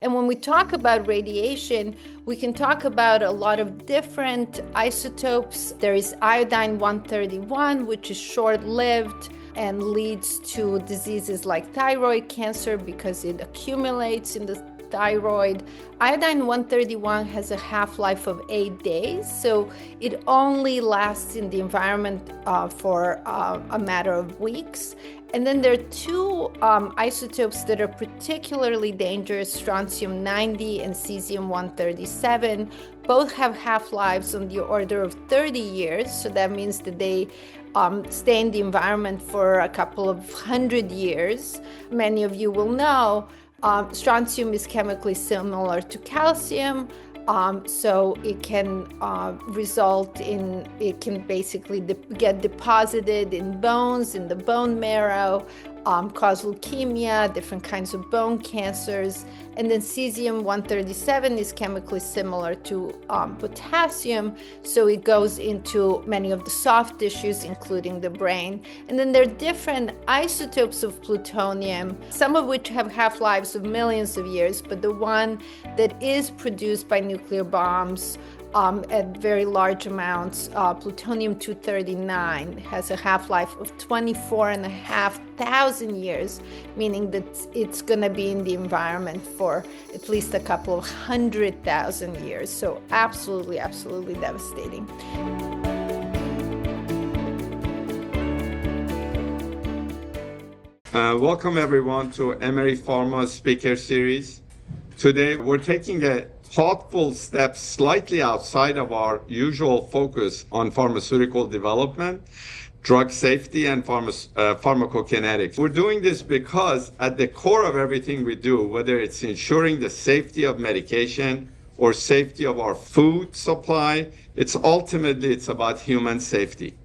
And when we talk about radiation, we can talk about a lot of different isotopes. There is iodine-131, which is short-lived and leads to diseases like thyroid cancer because it accumulates in the thyroid. Iodine-131 has a half-life of 8 days, so it only lasts in the environment for a matter of weeks. And then there are two isotopes that are particularly dangerous, strontium-90 and cesium-137. Both have half-lives on the order of 30 years, so that means that they stay in the environment for a couple of hundred years. Many of you will know strontium is chemically similar to calcium. So it can result in, it can basically get deposited in bones, in the bone marrow, cause leukemia, different kinds of bone cancers. And then cesium-137 is chemically similar to potassium, so it goes into many of the soft tissues, including the brain. And then there are different isotopes of plutonium, some of which have half-lives of millions of years, but the one that is produced by nuclear bombs at very large amounts, plutonium-239 has a half-life of 24,500 years, meaning that it's going to be in the environment for at least a couple of 100,000 years. So absolutely, absolutely devastating. Welcome everyone to Emery Pharma Speaker Series. Today we're taking a thoughtful step slightly outside of our usual focus on pharmaceutical development, drug safety, and pharmacokinetics. We're doing this because at the core of everything we do, whether it's ensuring the safety of medication or safety of our food supply, it's about human safety.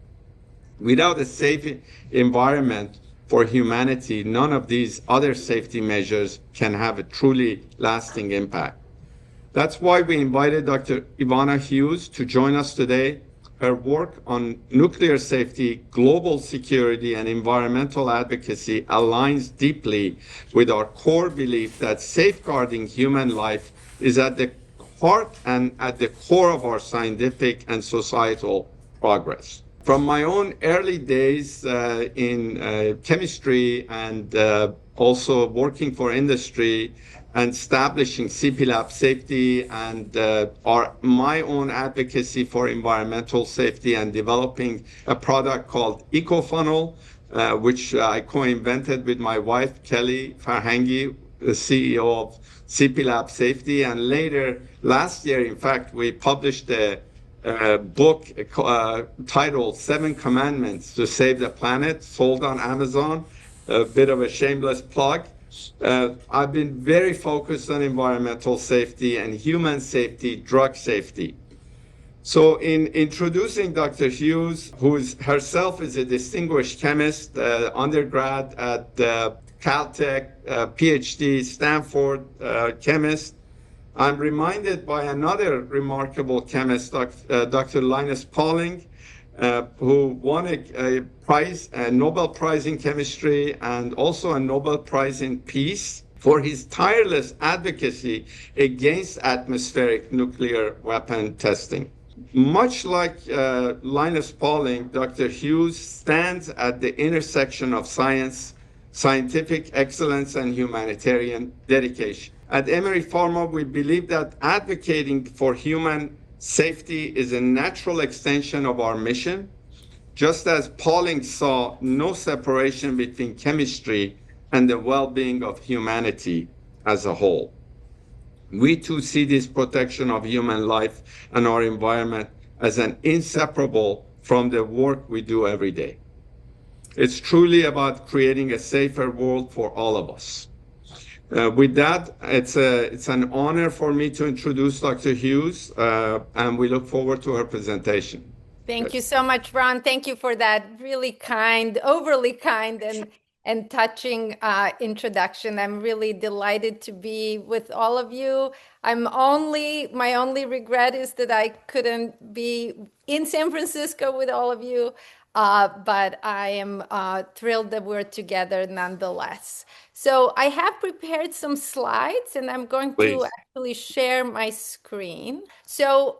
Without a safe environment for humanity, none of these other safety measures can have a truly lasting impact. That's why we invited Dr. Ivana Hughes to join us today. Her work on nuclear safety, global security, and environmental advocacy aligns deeply with our core belief that safeguarding human life is at the heart and at the core of our scientific and societal progress. From my own early days in chemistry and also working for industry and establishing CP Lab safety and my own advocacy for environmental safety and developing a product called EcoFunnel, which I co-invented with my wife, Kelly Farhangi, the CEO of CP Lab Safety. And later, last year, in fact, we published a book titled 7 Commandments to Save the Planet, sold on Amazon, a bit of a shameless plug. I've been very focused on environmental safety and human safety, drug safety. So in introducing Dr. Hughes, who herself is a distinguished chemist, undergrad at Caltech, PhD, Stanford chemist, I'm reminded by another remarkable chemist, Dr. Linus Pauling, who won a Nobel Prize in chemistry and also a Nobel Prize in peace for his tireless advocacy against atmospheric nuclear weapon testing. Much like Linus Pauling, Dr. Hughes stands at the intersection of science, scientific excellence, and humanitarian dedication. At Emery Pharma, we believe that advocating for human safety is a natural extension of our mission, just as Pauling saw no separation between chemistry and the well-being of humanity as a whole. We too see this protection of human life and our environment as an inseparable from the work we do every day. It's truly about creating a safer world for all of us. With that, it's an honor for me to introduce Dr. Hughes, and we look forward to her presentation. Thank you so much, Ron. Thank you for that really kind, overly kind and touching introduction. I'm really delighted to be with all of you. My only regret is that I couldn't be in San Francisco with all of you. but I am thrilled that we're together nonetheless. So I have prepared some slides, and I'm going to Please. actually share my screen. So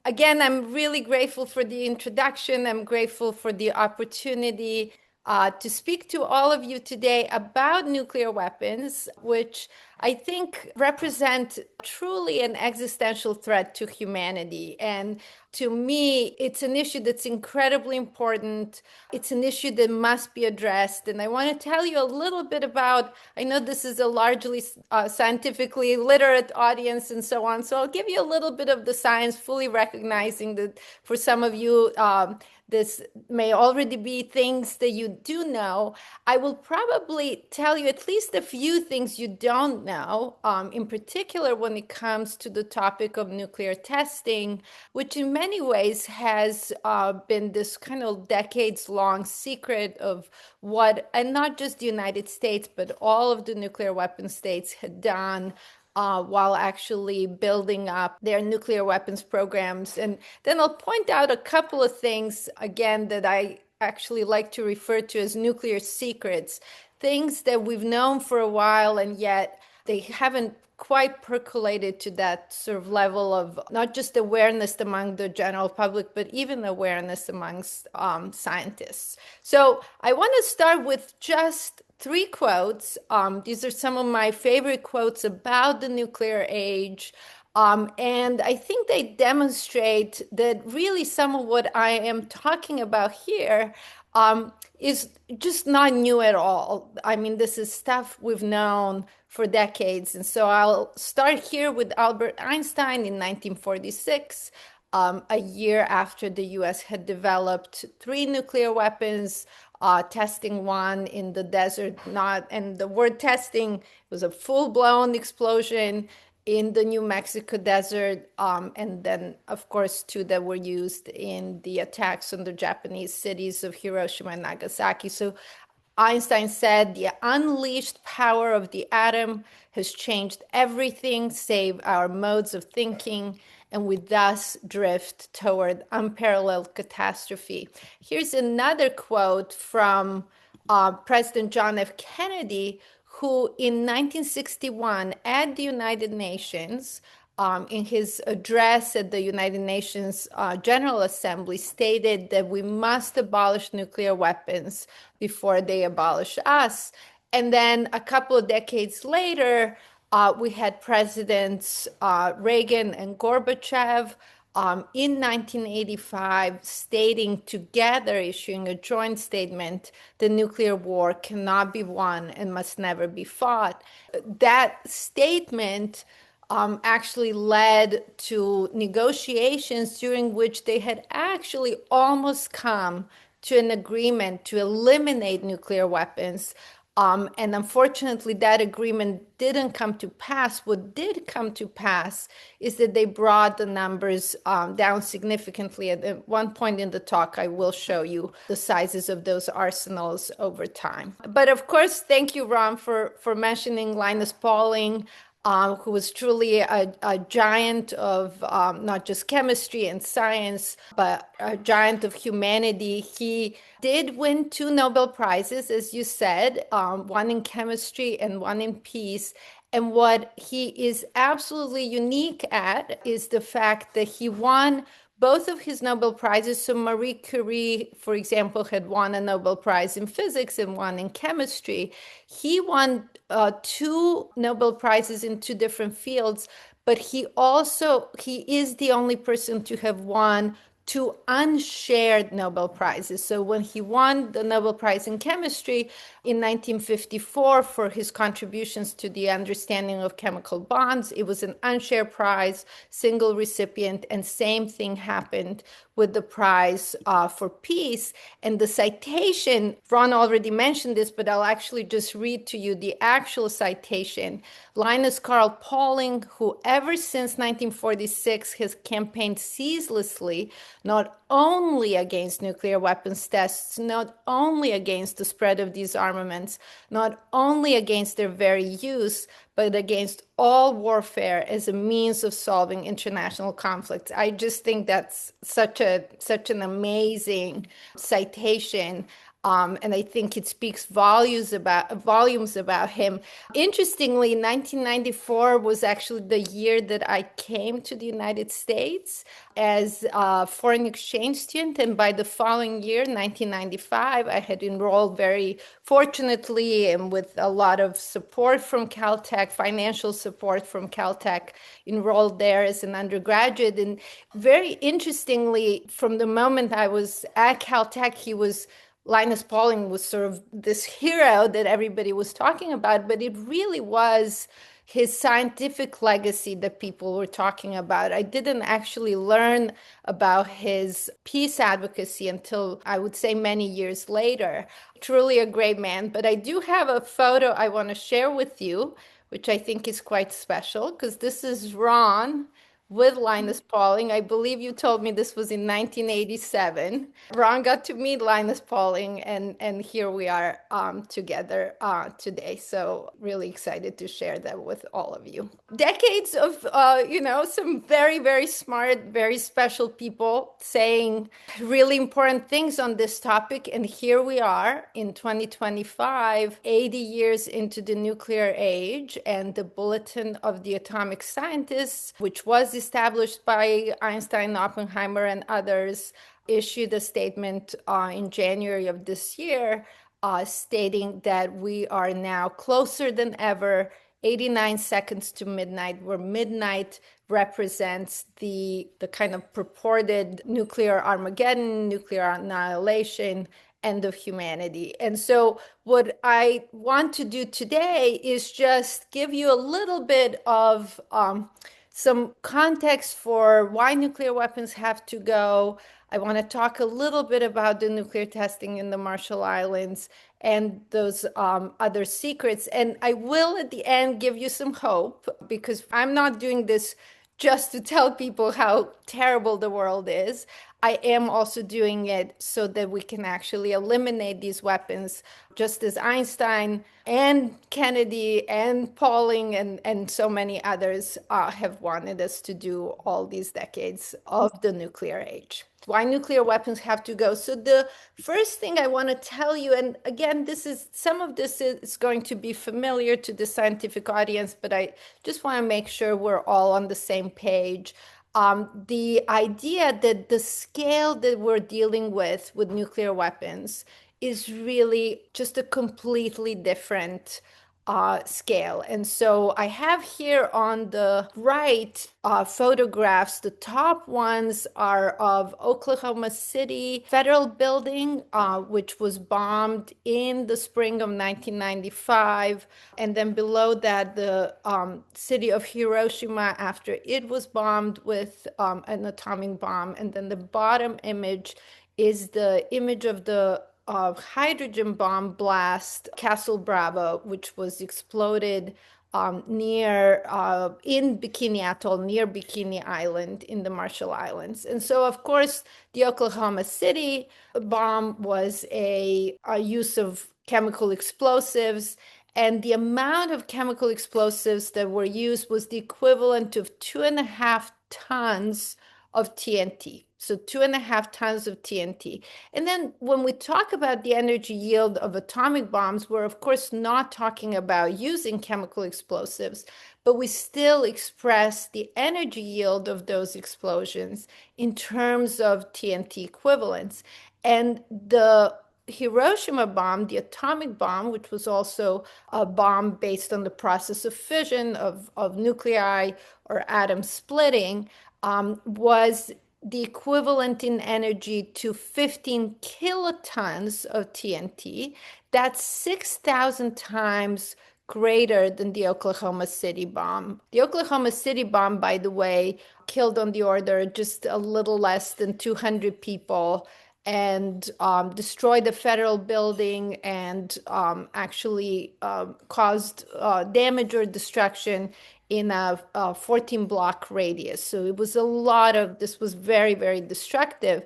again, I'm really grateful for the introduction. I'm grateful for the opportunity to speak to all of you today about nuclear weapons, which I think represent truly an existential threat to humanity. And to me, it's an issue that's incredibly important. It's an issue that must be addressed. And I want to tell you a little bit about, I know this is a largely scientifically literate audience and so on. So I'll give you a little bit of the science, fully recognizing that for some of you, this may already be things that you do know. I will probably tell you at least a few things you don't know, in particular when it comes to the topic of nuclear testing, which in many ways has been this kind of decades-long secret of what, and not just the United States, but all of the nuclear weapon states had done while actually building up their nuclear weapons programs. And then I'll point out a couple of things, again, that I actually like to refer to as nuclear secrets, things that we've known for a while, and yet they haven't quite percolated to that sort of level of not just awareness among the general public, but even awareness amongst scientists. So I want to start with just three quotes. These are some of my favorite quotes about the nuclear age. And I think they demonstrate that really some of what I am talking about here is just not new at all. I mean, this is stuff we've known for decades. And so I'll start here with Albert Einstein in 1946, a year after the US had developed three nuclear weapons, testing one in the desert, not, and the word testing was a full-blown explosion in the New Mexico desert, and then, of course, two that were used in the attacks on the Japanese cities of Hiroshima and Nagasaki. So Einstein said the unleashed power of the atom has changed everything save our modes of thinking, and we thus drift toward unparalleled catastrophe. Here's another quote from President John F. Kennedy, who in 1961 at the United Nations, in his address at the United Nations General Assembly, stated that we must abolish nuclear weapons before they abolish us. And then a couple of decades later, we had Presidents Reagan and Gorbachev in 1985 stating together, issuing a joint statement, the nuclear war cannot be won and must never be fought. That statement actually led to negotiations during which they had actually almost come to an agreement to eliminate nuclear weapons. And unfortunately, that agreement didn't come to pass. What did come to pass is that they brought the numbers down significantly. At one point in the talk, I will show you the sizes of those arsenals over time. But of course, thank you, Ron, for mentioning Linus Pauling, who was truly a giant of not just chemistry and science, but a giant of humanity. He did win two Nobel Prizes, as you said, one in chemistry and one in peace. And what he is absolutely unique at is the fact that he won both of his Nobel Prizes. So Marie Curie, for example, had won a Nobel Prize in physics and one in chemistry. He won two Nobel Prizes in two different fields, but he is the only person to have won two unshared Nobel Prizes. So when he won the Nobel Prize in chemistry in 1954 for his contributions to the understanding of chemical bonds, it was an unshared prize, single recipient, and same thing happened with the prize for peace. And the citation, Ron already mentioned this, but I'll actually just read to you the actual citation. Linus Carl Pauling, who ever since 1946 has campaigned ceaselessly, not only against nuclear weapons tests, not only against the spread of these armaments, not only against their very use, but against all warfare as a means of solving international conflicts. I just think that's such an amazing citation. And I think it speaks volumes about him. Interestingly, 1994 was actually the year that I came to the United States as a foreign exchange student, and by the following year, 1995, I had enrolled very fortunately and with a lot of support from Caltech, financial support from Caltech, enrolled there as an undergraduate. And very interestingly, from the moment I was at Caltech, Linus Pauling was sort of this hero that everybody was talking about, but it really was his scientific legacy that people were talking about. I didn't actually learn about his peace advocacy until I would say many years later. Truly a great man, but I do have a photo I want to share with you, which I think is quite special because this is Ron with Linus Pauling. I believe you told me this was in 1987. Ron got to meet Linus Pauling, and here we are together today. So really excited to share that with all of you. Decades of, some very, very smart, very special people saying really important things on this topic. And here we are in 2025, 80 years into the nuclear age, and the Bulletin of the Atomic Scientists, which was established by Einstein, Oppenheimer, and others, issued a statement in January of this year stating that we are now closer than ever, 89 seconds to midnight, where midnight represents the kind of purported nuclear Armageddon, nuclear annihilation, end of humanity. And so what I want to do today is just give you a little bit of some context for why nuclear weapons have to go. I want to talk a little bit about the nuclear testing in the Marshall Islands and those other secrets. And I will at the end give you some hope, because I'm not doing this just to tell people how terrible the world is. I am also doing it so that we can actually eliminate these weapons, just as Einstein and Kennedy and Pauling and so many others have wanted us to do all these decades of the nuclear age. Why nuclear weapons have to go. So the first thing I want to tell you, and again, some of this is going to be familiar to the scientific audience, but I just want to make sure we're all on the same page. The idea that the scale that we're dealing with nuclear weapons is really just a completely different scale. And so I have here on the right photographs. The top ones are of Oklahoma City Federal Building, which was bombed in the spring of 1995. And then below that, the city of Hiroshima after it was bombed with an atomic bomb. And then the bottom image is the image of the hydrogen bomb blast, Castle Bravo, which was exploded near in Bikini Atoll, near Bikini Island in the Marshall Islands. And so, of course, the Oklahoma City bomb was a use of chemical explosives. And the amount of chemical explosives that were used was the equivalent of 2.5 tons of TNT. So 2.5 tons of TNT. And then when we talk about the energy yield of atomic bombs, we're of course not talking about using chemical explosives, but we still express the energy yield of those explosions in terms of TNT equivalents. And the Hiroshima bomb, the atomic bomb, which was also a bomb based on the process of fission of nuclei or atom splitting, was the equivalent in energy to 15 kilotons of TNT. That's 6,000 times greater than the Oklahoma City bomb. The Oklahoma City bomb, by the way, killed on the order just a little less than 200 people and destroyed the federal building and actually caused damage or destruction in a 14 block radius. So it was a lot of, this was very, very destructive.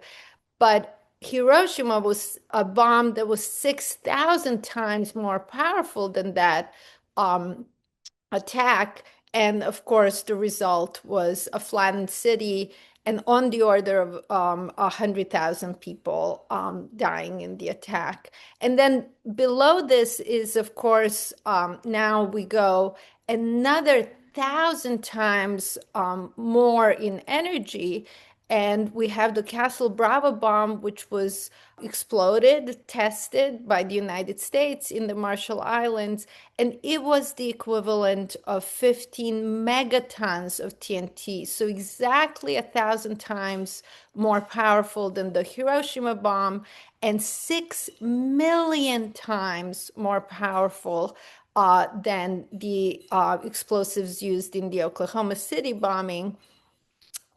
But Hiroshima was a bomb that was 6,000 times more powerful than that attack. And of course, the result was a flattened city and on the order of 100,000 people dying in the attack. And then below this is, of course, now we go another 1,000 times more in energy. And we have the Castle Bravo bomb, which was exploded, tested by the United States in the Marshall Islands. And it was the equivalent of 15 megatons of TNT. So exactly 1,000 times more powerful than the Hiroshima bomb and 6 million times more powerful than the explosives used in the Oklahoma City bombing.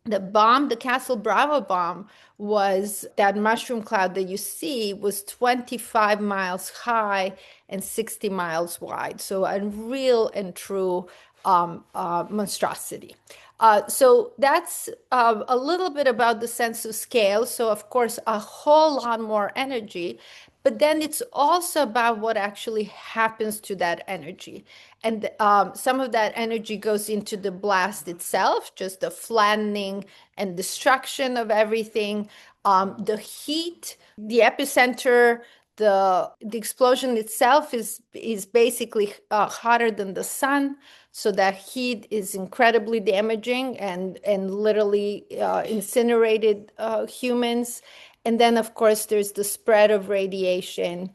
The bomb, the Castle Bravo bomb, was that mushroom cloud that you see was 25 miles high and 60 miles wide. So a real and true monstrosity. So that's a little bit about the sense of scale. So of course, a whole lot more energy. But then it's also about what actually happens to that energy. And some of that energy goes into the blast itself, just the flattening and destruction of everything. The heat, the epicenter, the explosion itself is basically hotter than the sun. So that heat is incredibly damaging and literally incinerated humans. And then, of course, there's the spread of radiation,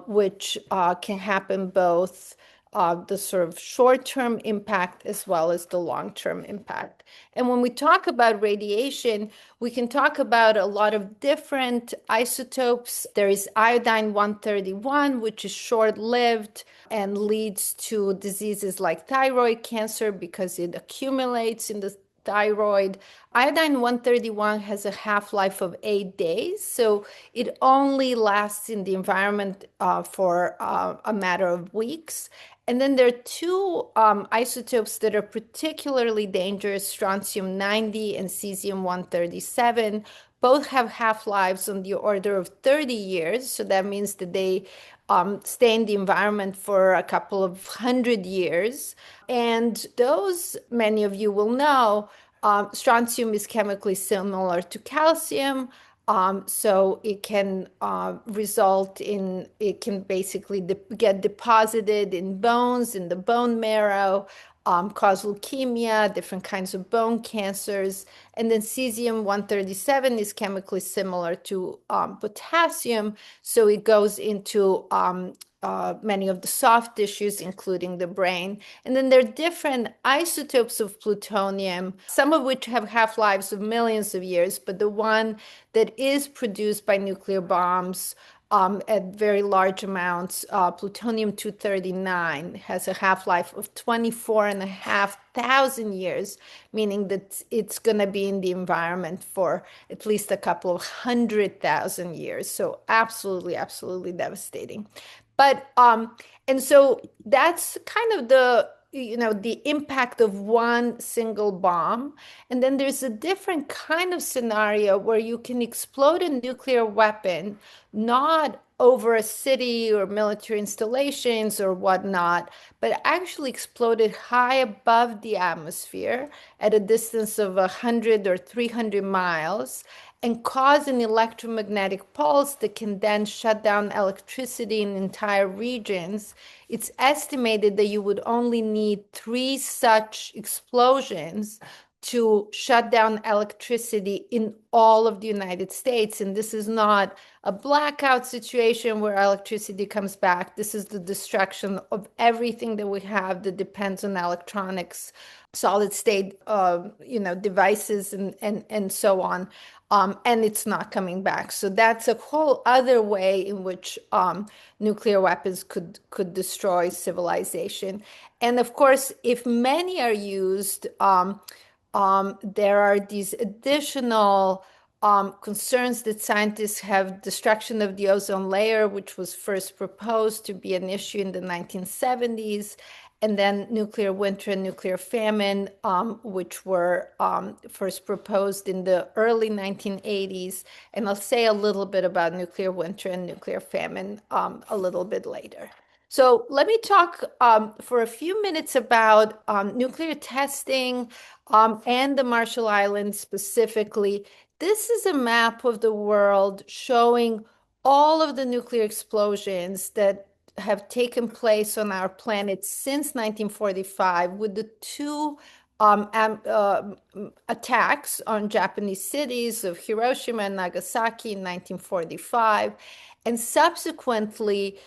which can happen both the sort of short-term impact as well as the long-term impact. And when we talk about radiation, we can talk about a lot of different isotopes. There is iodine 131, which is short-lived and leads to diseases like thyroid cancer because it accumulates in the thyroid. Iodine 131 has a half-life of 8 days, so it only lasts in the environment for a matter of weeks. And then there are two isotopes that are particularly dangerous, strontium 90 and cesium 137. Both have half-lives on the order of 30 years, so that means that they stay in the environment for a couple of 100 years. And those, many of you will know, strontium is chemically similar to calcium. So it can result in, it can basically get deposited in bones, in the bone marrow, cause leukemia, different kinds of bone cancers. And then cesium 137 is chemically similar to potassium. So it goes into many of the soft tissues, including the brain. And then there are different isotopes of plutonium, some of which have half-lives of millions of years, but the one that is produced by nuclear bombs at very large amounts, plutonium 239 has a half-life of 24,500 years, meaning that it's going to be in the environment for at least a couple of 100,000 years. So absolutely, absolutely devastating. But and so that's kind of the impact of one single bomb. And then there's a different kind of scenario where you can explode a nuclear weapon, not over a city or military installations or whatnot, but actually exploded high above the atmosphere at a distance of 100 or 300 miles and cause an electromagnetic pulse that can then shut down electricity in entire regions. It's estimated that you would only need 3 such explosions to shut down electricity in all of the United States. And this is not a blackout situation where electricity comes back. This is the destruction of everything that we have that depends on electronics, solid state, devices and so on. And it's not coming back. So that's a whole other way in which nuclear weapons could destroy civilization. And of course, if many are used, there are these additional concerns that scientists have destruction of the ozone layer, which was first proposed to be an issue in the 1970s, and then nuclear winter and nuclear famine, which were first proposed in the early 1980s. And I'll say a little bit about nuclear winter and nuclear famine a little bit later. So let me talk for a few minutes about nuclear testing and the Marshall Islands specifically. This is a map of the world showing all of the nuclear explosions that have taken place on our planet since 1945, with the two attacks on Japanese cities of Hiroshima and Nagasaki in 1945, and subsequently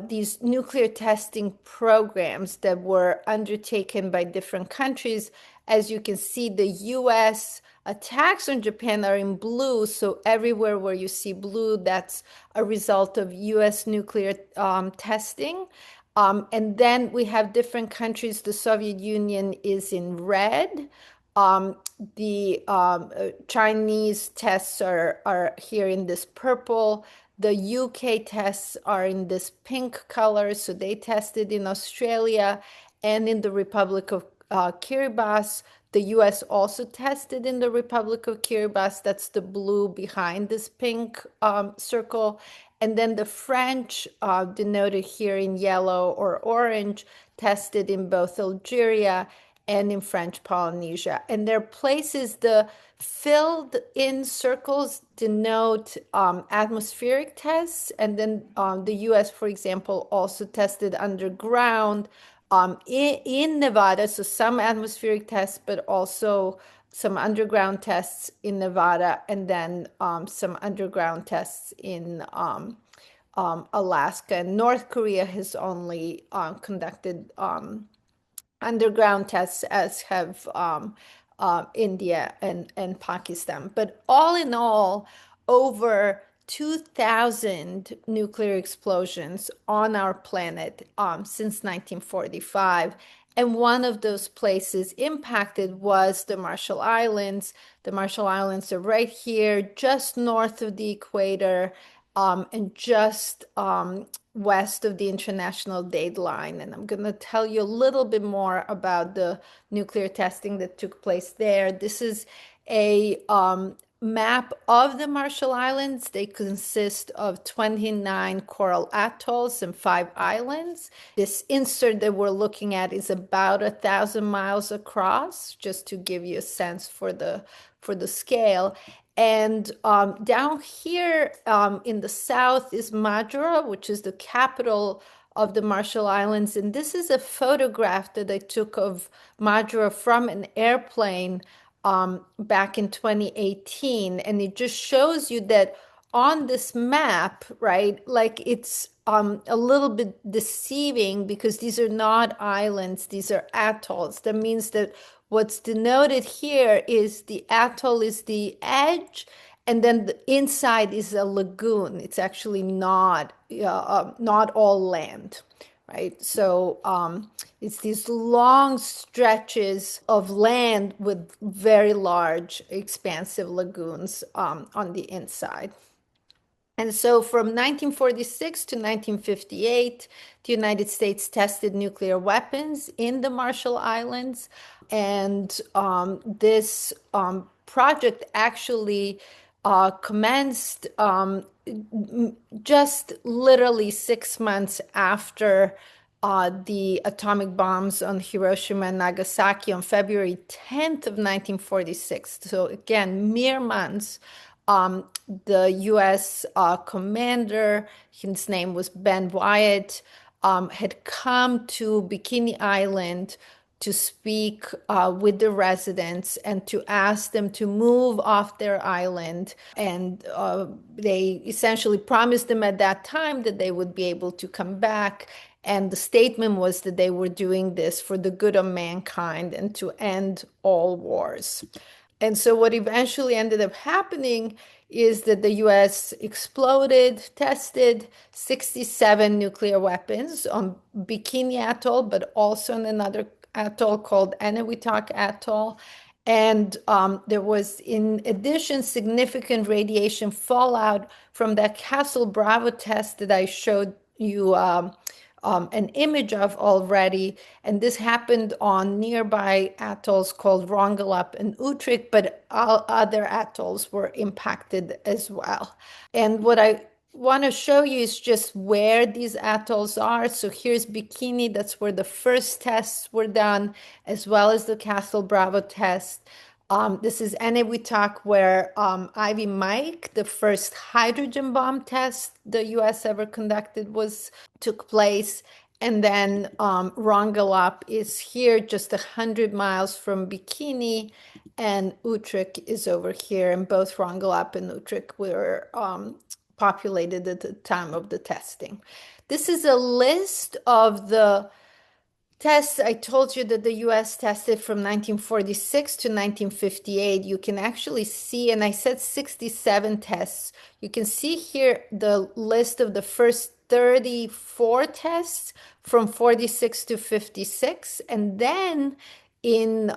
these nuclear testing programs that were undertaken by different countries. As you can see, the US attacks on Japan are in blue. So everywhere where you see blue, that's a result of US nuclear testing. And then we have different countries. The Soviet Union is in red. The Chinese tests are here in this purple. The UK tests are in this pink color. So they tested in Australia and in the Republic of Kiribati. The US also tested in the Republic of Kiribati. That's the blue behind this pink circle. And then the French, denoted here in yellow or orange, tested in both Algeria and in French Polynesia. And their places, the filled in circles denote atmospheric tests. And then the US, for example, also tested underground in Nevada. So some atmospheric tests, but also some underground tests in Nevada, and then some underground tests in Alaska. And North Korea has only conducted underground tests, as have India and Pakistan. But all in all, over 2,000 nuclear explosions on our planet since 1945. And one of those places impacted was the Marshall Islands. The Marshall Islands are right here, just north of the equator, and just west of the international date line. And I'm going to tell you a little bit more about the nuclear testing that took place there. This is a map of the Marshall Islands. They consist of 29 coral atolls and 5 islands. This insert that we're looking at is about 1,000 miles across, just to give you a sense for the scale. And down here in the south is Madura, which is the capital of the Marshall Islands. And this is a photograph that I took of Madura from an airplane back in 2018. And it just shows you that on this map, right, like it's a little bit deceiving because these are not islands, these are atolls. That means that what's denoted here is the atoll is the edge, and then the inside is a lagoon. It's actually not all land, right? So it's these long stretches of land with very large, expansive lagoons on the inside. And so from 1946 to 1958, the United States tested nuclear weapons in the Marshall Islands. And this project actually commenced just literally 6 months after the atomic bombs on Hiroshima and Nagasaki on February 10th of 1946. So again, mere months. The U.S. Commander, his name was Ben Wyatt, had come to Bikini Island to speak with the residents and to ask them to move off their island. And they essentially promised them at that time that they would be able to come back. And the statement was that they were doing this for the good of mankind and to end all wars. And so what eventually ended up happening is that the US exploded, tested 67 nuclear weapons on Bikini Atoll, but also on another atoll called Eniwetok Atoll. And there was, in addition, significant radiation fallout from that Castle Bravo test that I showed you an image of already. And this happened on nearby atolls called Rongelap and Utrecht, but all other atolls were impacted as well. And what I want to show you is just where these atolls are. So here's Bikini, that's where the first tests were done, as well as the Castle Bravo test. This is Eniwetok, where Ivy Mike, the first hydrogen bomb test the US ever conducted, took place. And then Rongelap is here, just 100 miles from Bikini, and Utrecht is over here. And both Rongelap and Utrecht were populated at the time of the testing. This is a list of the tests. I told you that the US tested from 1946 to 1958. You can actually see, and I said 67 tests. You can see here the list of the first 34 tests from 46 to 56. And then in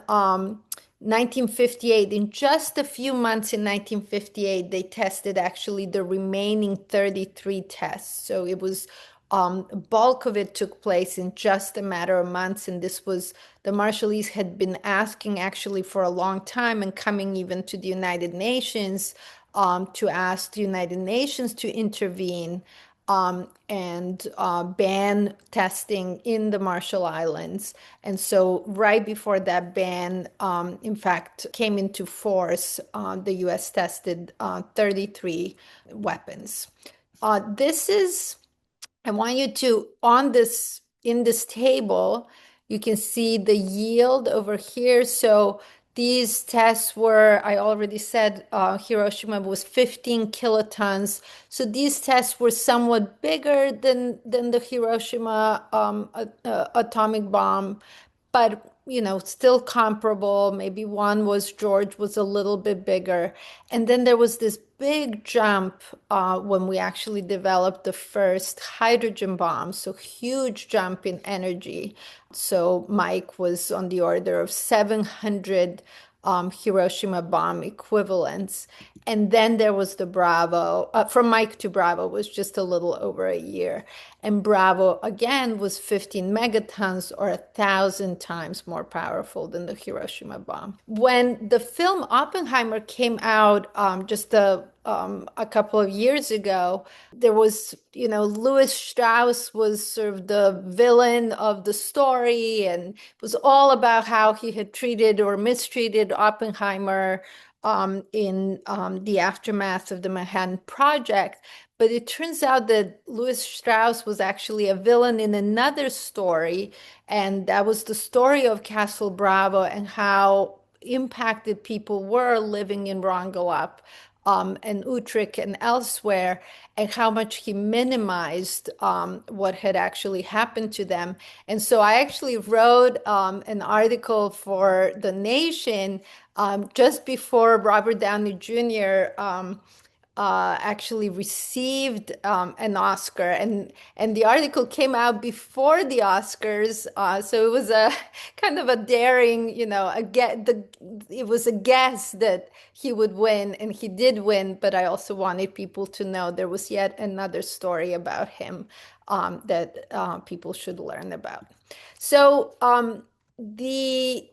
1958, in just a few months in 1958, they tested actually the remaining 33 tests. So it was bulk of it took place in just a matter of months. And this was, the Marshallese had been asking actually for a long time and coming even to the United Nations to ask the United Nations to intervene and ban testing in the Marshall Islands. And so right before that ban, in fact, came into force, the US tested 33 weapons. This is, I want you to, in this table, you can see the yield over here. So these tests were, I already said, Hiroshima was 15 kilotons. So these tests were somewhat bigger than the Hiroshima atomic bomb, but still comparable. Maybe George was a little bit bigger. And then there was this big jump when we actually developed the first hydrogen bomb. So huge jump in energy. So Mike was on the order of 700 Hiroshima bomb equivalents. And then there was the Bravo. From Mike to Bravo was just a little over a year. And Bravo, again, was 15 megatons, or 1,000 times more powerful than the Hiroshima bomb. When the film Oppenheimer came out just a couple of years ago, there was, Louis Strauss was sort of the villain of the story, and it was all about how he had treated or mistreated Oppenheimer in the aftermath of the Manhattan Project. But it turns out that Louis Strauss was actually a villain in another story, and that was the story of Castle Bravo and how impacted people were living in Rongelap and Utrecht and elsewhere, and how much he minimized what had actually happened to them. And so I actually wrote an article for The Nation just before Robert Downey Jr. Actually received an Oscar, and the article came out before the Oscars, so it was a kind of a daring, it was a guess that he would win, and he did win. But I also wanted people to know there was yet another story about him that people should learn about. So the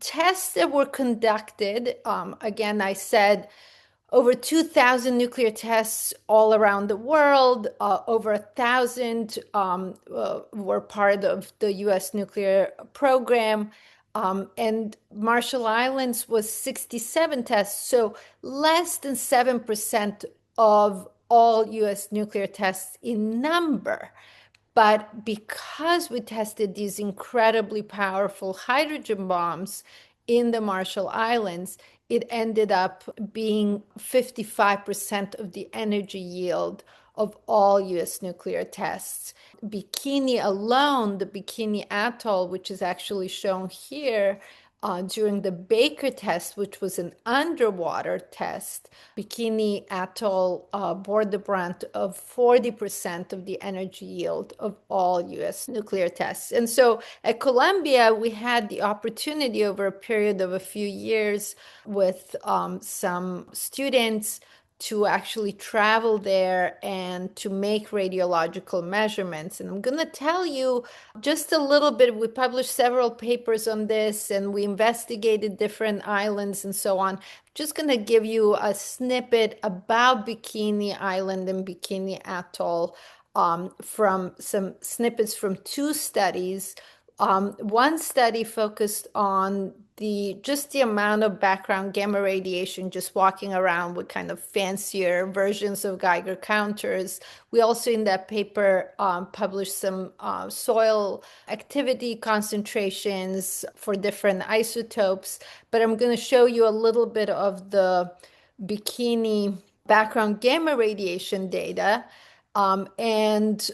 tests that were conducted, again, I said, over 2,000 nuclear tests all around the world. Over 1,000 were part of the US nuclear program. And Marshall Islands was 67 tests, so less than 7% of all US nuclear tests in number. But because we tested these incredibly powerful hydrogen bombs in the Marshall Islands, it ended up being 55% of the energy yield of all US nuclear tests. Bikini alone, the Bikini Atoll, which is actually shown here, during the Baker test, which was an underwater test, Bikini Atoll bore the brunt of 40% of the energy yield of all US nuclear tests. And so at Columbia, we had the opportunity over a period of a few years with some students to actually travel there and to make radiological measurements. And I'm going to tell you just a little bit. We published several papers on this and we investigated different islands and so on. Just going to give you a snippet about Bikini Island and Bikini Atoll from some snippets from two studies. One study focused on just the amount of background gamma radiation just walking around with kind of fancier versions of Geiger counters. We also in that paper published some soil activity concentrations for different isotopes, but I'm going to show you a little bit of the Bikini background gamma radiation data. And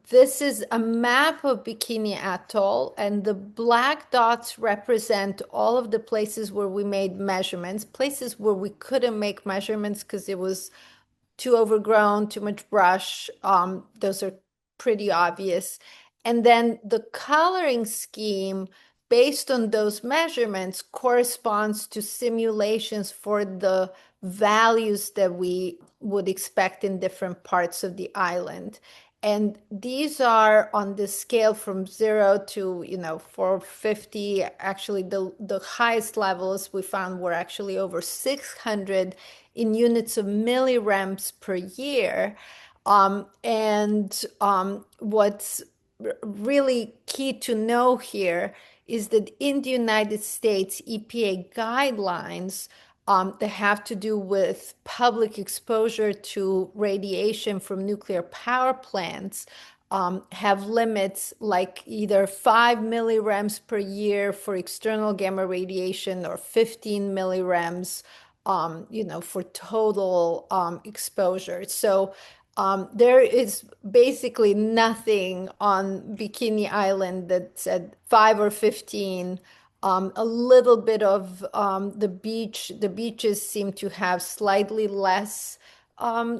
this is a map of Bikini Atoll, and the black dots represent all of the places where we made measurements, places where we couldn't make measurements because it was too overgrown, too much brush. Those are pretty obvious. And then the coloring scheme based on those measurements corresponds to simulations for the values that we would expect in different parts of the island. And these are on the scale from 0 to 450. Actually, the highest levels we found were actually over 600 in units of millirems per year. What's really key to know here is that in the United States, EPA guidelines that have to do with public exposure to radiation from nuclear power plants have limits like either 5 millirems per year for external gamma radiation or 15 millirems for total exposure. So there is basically nothing on Bikini Island that's at 5 or 15. A little bit of the beaches seem to have slightly less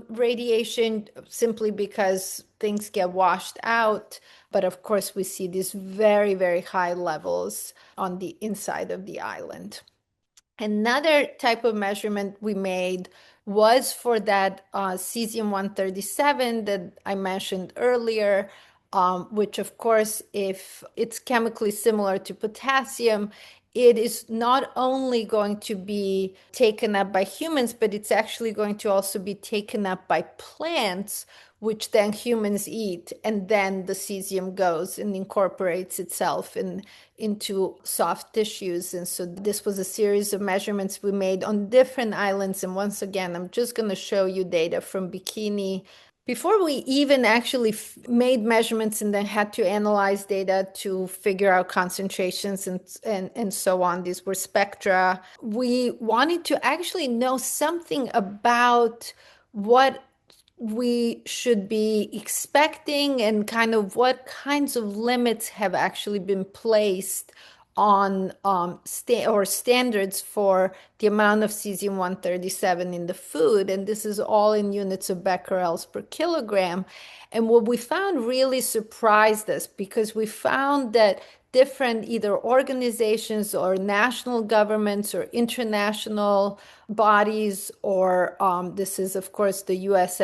radiation simply because things get washed out. But of course, we see these very, very high levels on the inside of the island. Another type of measurement we made was for that cesium-137 that I mentioned earlier, which of course, if it's chemically similar to potassium, it is not only going to be taken up by humans, but it's actually going to also be taken up by plants, which then humans eat, and then the cesium goes and incorporates itself into soft tissues. And so this was a series of measurements we made on different islands. And once again, I'm just going to show you data from Bikini. Before we even actually made measurements and then had to analyze data to figure out concentrations and so on, these were spectra, we wanted to actually know something about what we should be expecting and kind of what kinds of limits have actually been placed on standards for the amount of cesium-137 in the food. And this is all in units of becquerels per kilogram. And what we found really surprised us because we found that different either organizations or national governments or international bodies, or this is, of course, the US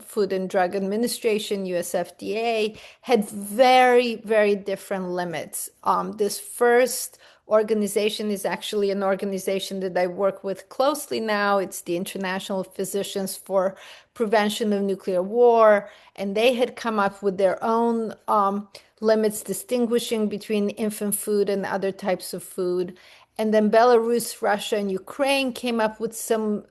Food and Drug Administration, US FDA, had very, very different limits. This first organization is actually an organization that I work with closely now. It's the International Physicians for Prevention of Nuclear War, and they had come up with their own limits distinguishing between infant food and other types of food. And then Belarus, Russia, and Ukraine came up with some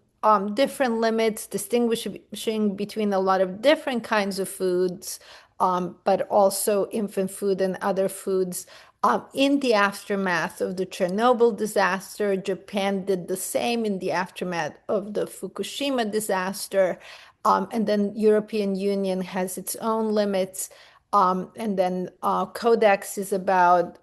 different limits distinguishing between a lot of different kinds of foods, but also infant food and other foods. In the aftermath of the Chernobyl disaster, Japan did the same in the aftermath of the Fukushima disaster. And then European Union has its own limits. And then Codex is about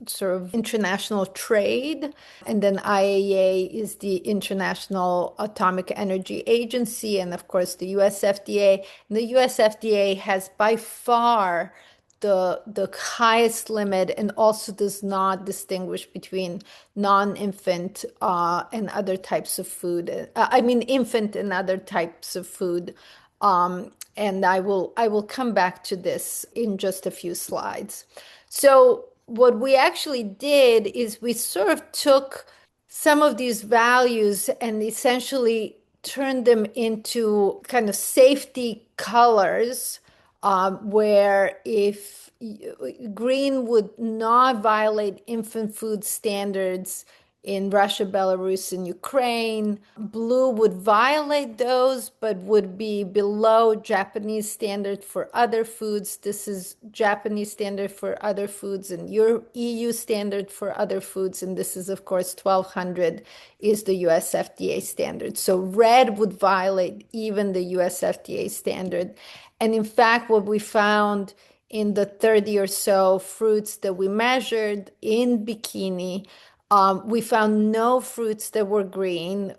sort of international trade. And then IAEA is the International Atomic Energy Agency. And of course, the US FDA. And the US FDA has by far the highest limit and also does not distinguish between non-infant and other types of food. I mean, infant and other types of food. And I will come back to this in just a few slides. So what we actually did is we sort of took some of these values and essentially turned them into kind of safety colors, where if green would not violate infant food standards in Russia, Belarus, and Ukraine. Blue would violate those, but would be below Japanese standard for other foods. This is Japanese standard for other foods and EU standard for other foods. And this is, of course, 1200 is the US FDA standard. So red would violate even the US FDA standard. And in fact, what we found in the 30 or so fruits that we measured in Bikini, we found no fruits that were green.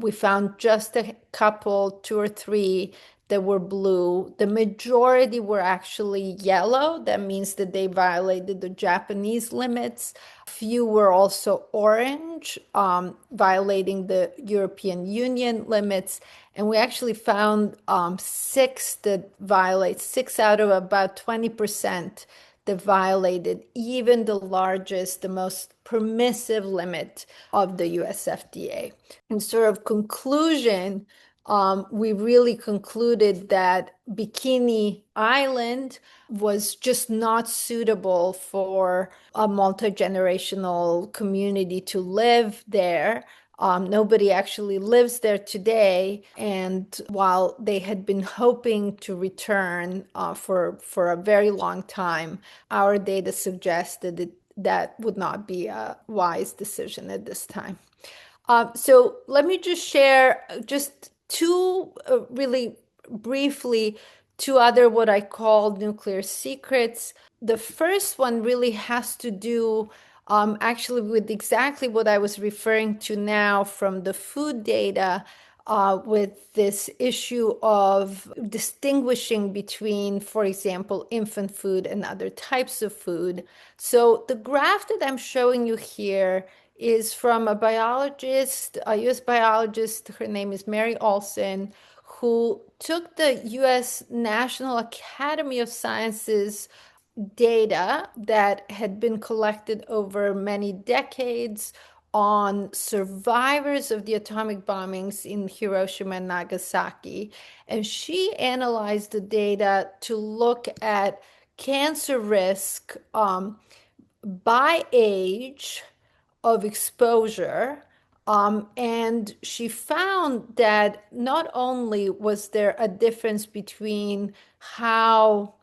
We found just a couple, two or three, that were blue. The majority were actually yellow. That means that they violated the Japanese limits. Few were also orange, violating the European Union limits. And we actually found six that violate, six out of about 20% that violated even the largest, the most permissive limit of the US FDA. In sort of conclusion, we really concluded that Bikini Island was just not suitable for a multi-generational community to live there. Nobody actually lives there today. And while they had been hoping to return for a very long time, our data suggested that that would not be a wise decision at this time. So let me just share just two really briefly, two other what I call nuclear secrets. The first one really has to do actually with exactly what I was referring to now from the food data, with this issue of distinguishing between, for example, infant food and other types of food. So the graph that I'm showing you here is from a biologist, a US biologist. Her name is Mary Olson, who took the US National Academy of Sciences data that had been collected over many decades on survivors of the atomic bombings in Hiroshima and Nagasaki. And she analyzed the data to look at cancer risk by age of exposure. And she found that not only was there a difference between how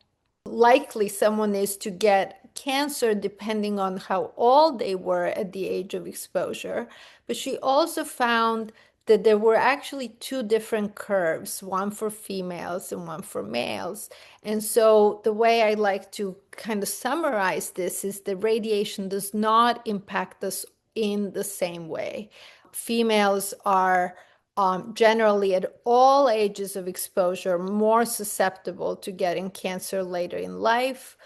likely someone is to get cancer depending on how old they were at the age of exposure, but she also found that there were actually two different curves, one for females and one for males. And so the way I like to kind of summarize this is the radiation does not impact us in the same way. Females are generally at all ages of exposure more susceptible to getting cancer later in life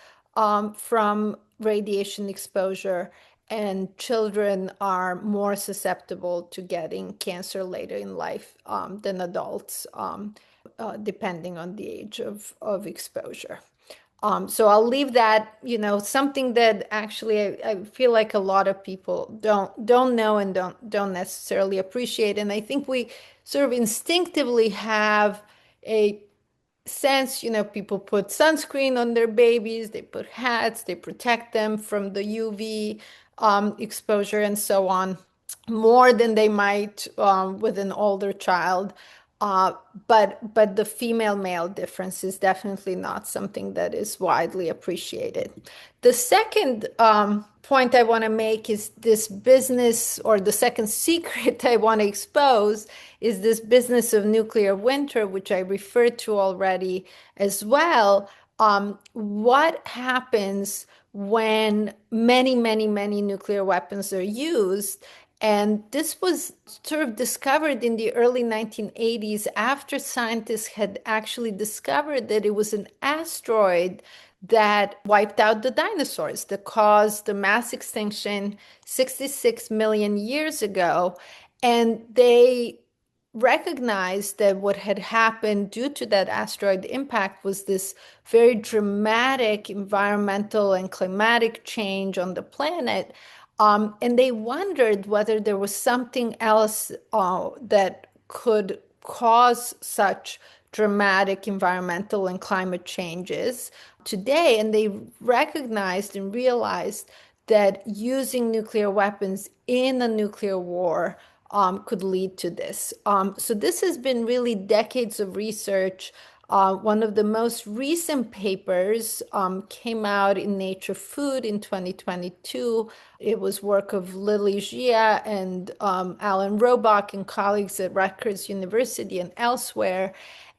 from radiation exposure, and children are more susceptible to getting cancer later in life than adults, depending on the age of exposure. So I'll leave that, something that actually I feel like a lot of people don't know and don't necessarily appreciate. And I think we sort of instinctively have a sense, people put sunscreen on their babies, they put hats, they protect them from the UV exposure and so on, more than they might with an older child. But the female male difference is definitely not something that is widely appreciated. The second point I want to make is this business, or the second secret I want to expose is this business of nuclear winter, which I referred to already as well. what happens when many, many, many nuclear weapons are used. And this was sort of discovered in the early 1980s after scientists had actually discovered that it was an asteroid that wiped out the dinosaurs, that caused the mass extinction 66 million years ago. And they recognized that what had happened due to that asteroid impact was this very dramatic environmental and climatic change on the planet. And they wondered whether there was something else that could cause such dramatic environmental and climate changes today. And they recognized and realized that using nuclear weapons in a nuclear war could lead to this. So this has been really decades of research. One of the most recent papers came out in Nature Food in 2022. It was work of Lily Jia and Alan Robach and colleagues at Rutgers University and elsewhere.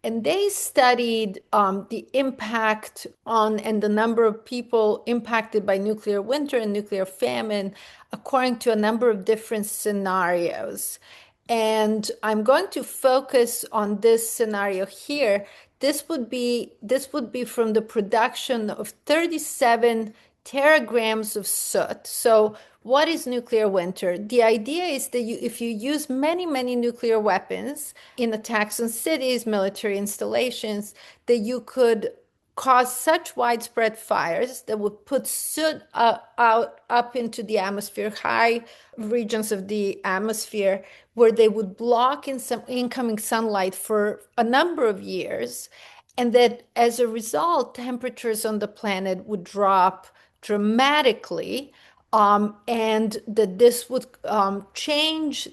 And they studied the impact on and the number of people impacted by nuclear winter and nuclear famine according to a number of different scenarios. And I'm going to focus on this scenario here. This would be from the production of 37 teragrams of soot. So what is nuclear winter? The idea is that if you use many, many nuclear weapons in attacks on cities, military installations, that you could cause such widespread fires that would put soot out up into the atmosphere, high regions of the atmosphere, where they would block in some incoming sunlight for a number of years. And that as a result, temperatures on the planet would drop dramatically, and that this would change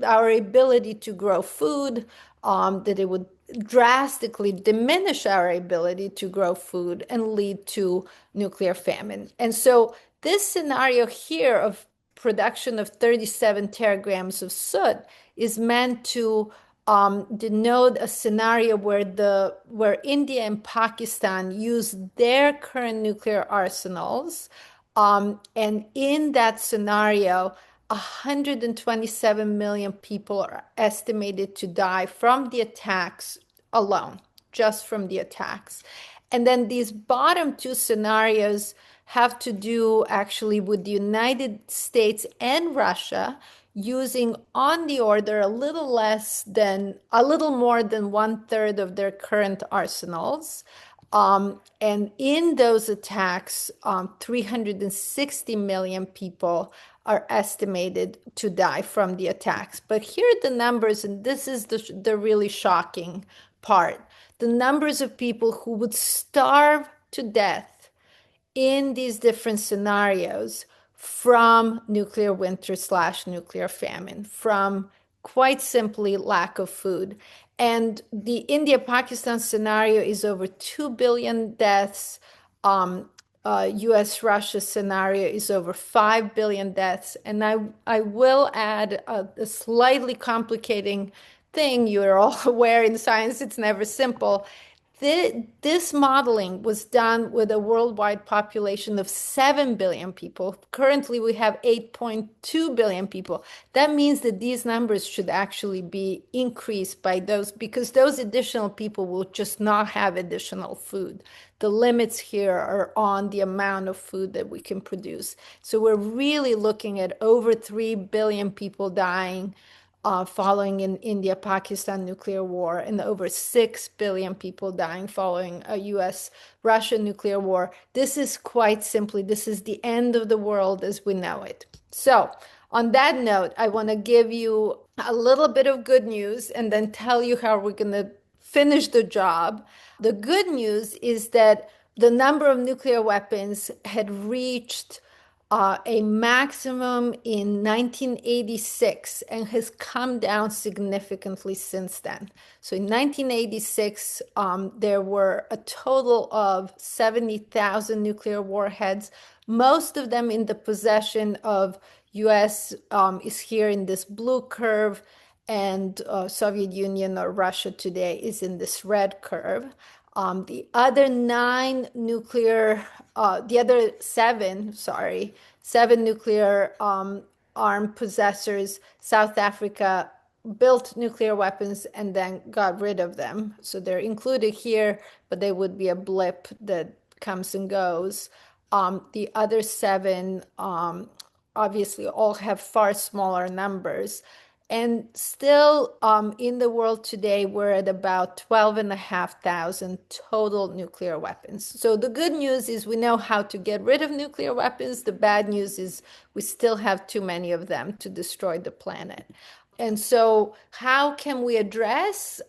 our ability to grow food, that it would drastically diminish our ability to grow food and lead to nuclear famine. And so this scenario here of production of 37 teragrams of soot is meant to denote a scenario where India and Pakistan use their current nuclear arsenals, and in that scenario, 127 million people are estimated to die from the attacks alone, just from the attacks. And then these bottom two scenarios have to do actually with the United States and Russia using on the order a little more than 1/3 of their current arsenals. And in those attacks, 360 million people are estimated to die from the attacks. But here are the numbers, and this is the really shocking part. The numbers of people who would starve to death in these different scenarios from nuclear winter / nuclear famine, from quite simply lack of food. And the India-Pakistan scenario is over 2 billion deaths. US-Russia scenario is over 5 billion deaths. And I will add a slightly complicating thing. You're all aware in science, it's never simple. This modeling was done with a worldwide population of 7 billion people. Currently, we have 8.2 billion people. That means that these numbers should actually be increased by those, because those additional people will just not have additional food. The limits here are on the amount of food that we can produce. So we're really looking at over 3 billion people dying following an India-Pakistan nuclear war, and over 6 billion people dying following a US-Russia nuclear war. This is quite simply, this is the end of the world as we know it. So on that note, I want to give you a little bit of good news and then tell you how we're going to finish the job. The good news is that the number of nuclear weapons had reached a maximum in 1986 and has come down significantly since then. So in 1986, there were a total of 70,000 nuclear warheads, most of them in the possession of US is here in this blue curve, and Soviet Union or Russia today is in this red curve. The other the other seven, sorry, seven nuclear armed possessors, South Africa built nuclear weapons and then got rid of them. So they're included here, but they would be a blip that comes and goes. The other seven obviously all have far smaller numbers. And still, in the world today, we're at about 12,500 total nuclear weapons. So the good news is we know how to get rid of nuclear weapons. The bad news is we still have too many of them to destroy the planet. And so, how can we address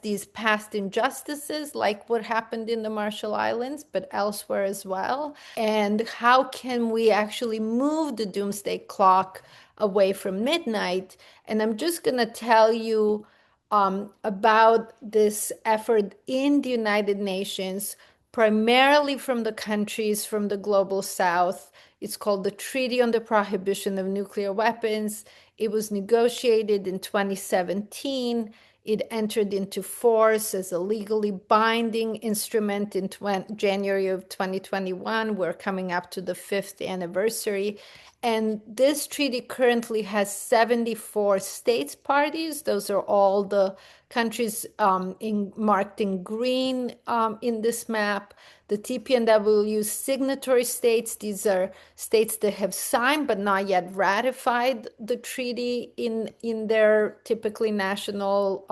these past injustices, like what happened in the Marshall Islands, but elsewhere as well? And how can we actually move the doomsday clock away from midnight? And I'm just going to tell you about this effort in the United Nations, primarily from the countries from the global south. It's called the Treaty on the Prohibition of Nuclear Weapons. It was negotiated in 2017. It entered into force as a legally binding instrument in January of 2021. We're coming up to the fifth anniversary. And this treaty currently has 74 states parties. Those are all the countries marked in green in this map. The TPNW signatory states, these are states that have signed but not yet ratified the treaty in their typically national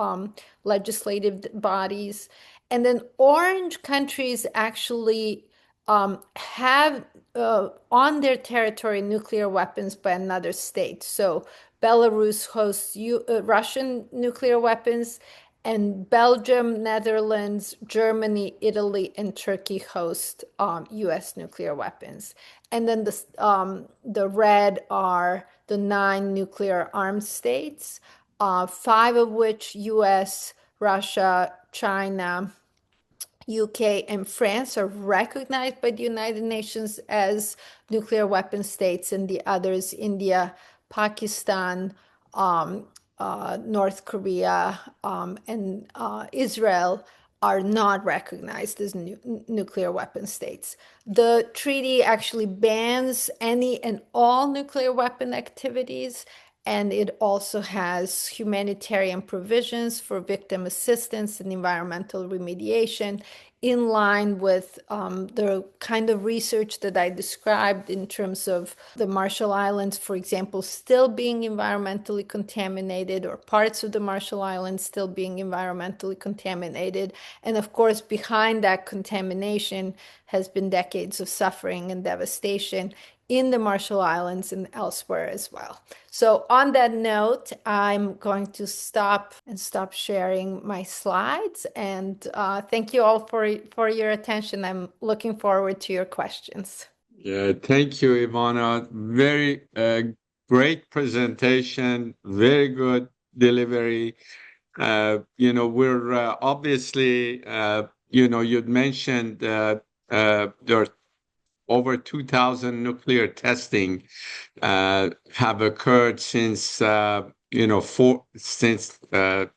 legislative bodies. And then orange countries actually have on their territory nuclear weapons by another state. So Belarus hosts Russian nuclear weapons, and Belgium, Netherlands, Germany, Italy, and Turkey host U.S. nuclear weapons. And then the red are the 9 nuclear armed states, 5 of which U.S., Russia, China, UK, and France are recognized by the United Nations as nuclear weapon states, and the others, India, Pakistan, North Korea, and Israel, are not recognized as nuclear weapon states. The treaty actually bans any and all nuclear weapon activities, and it also has humanitarian provisions for victim assistance and environmental remediation in line with the kind of research that I described in terms of the Marshall Islands, for example, still being environmentally contaminated, or parts of the Marshall Islands still being environmentally contaminated. And of course, behind that contamination has been decades of suffering and devastation in the Marshall Islands and elsewhere as well. So on that note, I'm going to stop sharing my slides, and thank you all for your attention. I'm looking forward to your questions. Yeah, thank you, Ivana. Very great presentation, very good delivery. We're obviously, you'd mentioned there are over 2,000 nuclear testing have occurred since since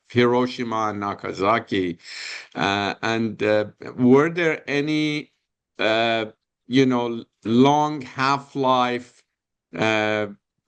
Hiroshima and Nagasaki, and were there any long half-life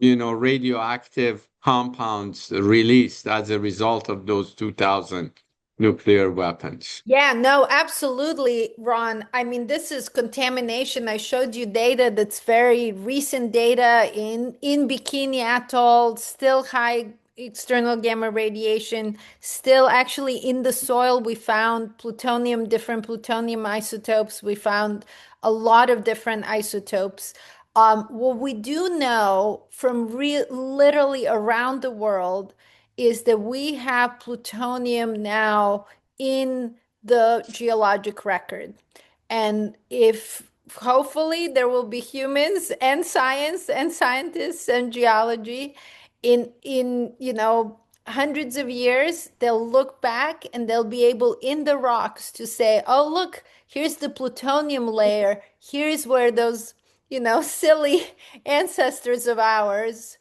radioactive compounds released as a result of those 2,000 nuclear weapons? Yeah, no, absolutely, Ron. I mean, this is contamination. I showed you data that's very recent data in Bikini Atoll, still high external gamma radiation, still actually in the soil. We found plutonium, different plutonium isotopes. We found a lot of different isotopes. What we do know from literally around the world is that we have plutonium now in the geologic record. And if hopefully there will be humans and science and scientists and geology in hundreds of years, they'll look back and they'll be able in the rocks to say, oh, look, here's the plutonium layer. Here's where those silly ancestors of ours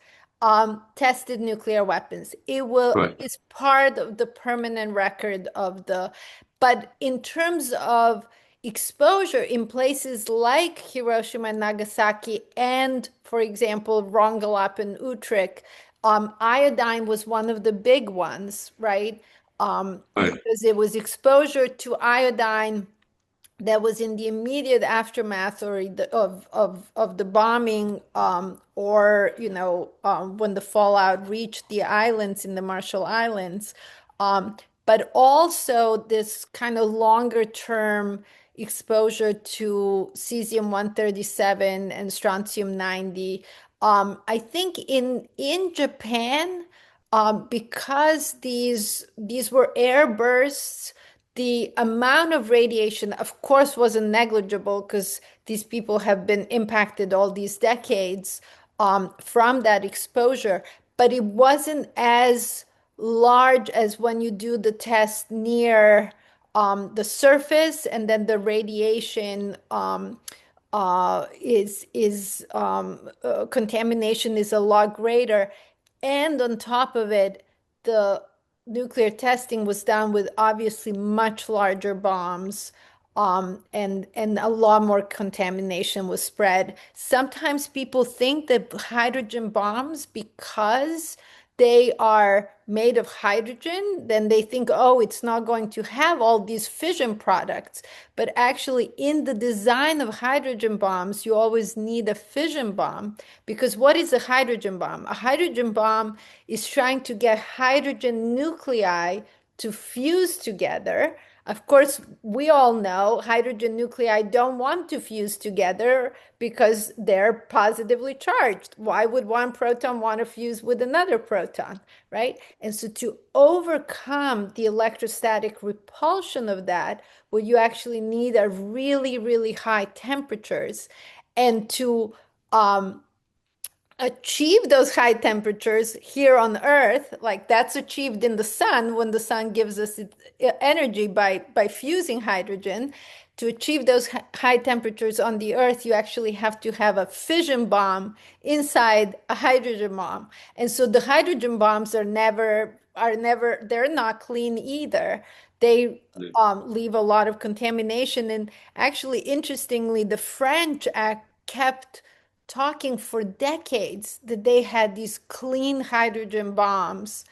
tested nuclear weapons. It will Right. is part of the permanent record of the, but in terms of exposure in places like Hiroshima and Nagasaki, and for example, Rongelap and Utrecht, iodine was one of the big ones, right? Right. Because it was exposure to iodine that was in the immediate aftermath or of the bombing, or when the fallout reached the islands in the Marshall Islands, but also this kind of longer term exposure to cesium-137 and strontium-90. I think in Japan, because these were air bursts, the amount of radiation, of course, wasn't negligible because these people have been impacted all these decades from that exposure, but it wasn't as large as when you do the test near the surface, and then the radiation contamination is a lot greater. And on top of it, the nuclear testing was done with obviously much larger bombs, and a lot more contamination was spread. Sometimes people think that hydrogen bombs, because they are made of hydrogen, then they think, oh, it's not going to have all these fission products. But actually, in the design of hydrogen bombs, you always need a fission bomb. Because what is a hydrogen bomb? A hydrogen bomb is trying to get hydrogen nuclei to fuse together. Of course, we all know hydrogen nuclei don't want to fuse together because they're positively charged. Why would one proton want to fuse with another proton, right? And so to overcome the electrostatic repulsion of that, what you actually need are really, really high temperatures. And to achieve those high temperatures here on Earth, like that's achieved in the sun when the sun gives us energy by fusing hydrogen. To achieve those high temperatures on the Earth, you actually have to have a fission bomb inside a hydrogen bomb. And so the hydrogen bombs they're not clean either. They leave a lot of contamination. And actually, interestingly, the French kept talking for decades that they had these clean hydrogen bombs,